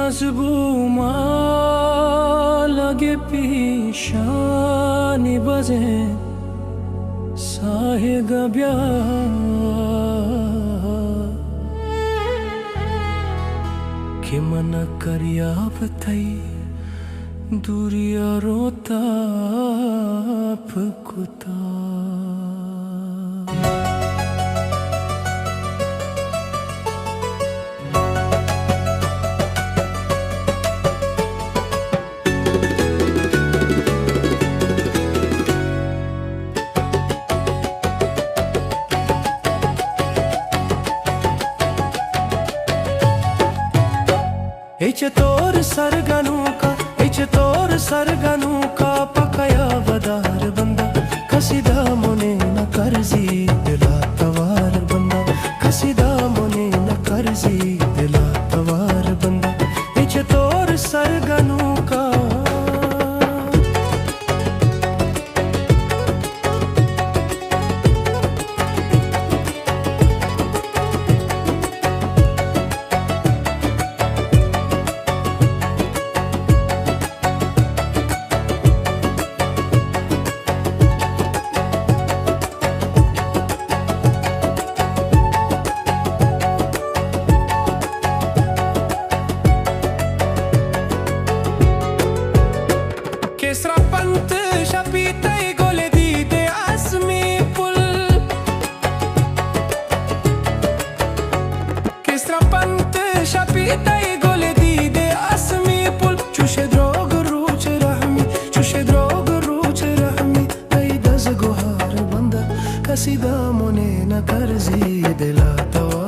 nazbuma lage pishani baze sahe gabya ke mana karya btai duriya rota pkuta तोर सरगनु का पकया वदार बंदा कसीदा मोने न करजी दिला तवार बंदा कसीदा मोने न करजी दिला तवार बंदा तोर सरगनु का Srapant shapitay gole dide asmi pul Srapant shapitay gole dide asmi pul Chushe drog ruch rahmi ay daz gohar banda kasida mone na karzi dila tawa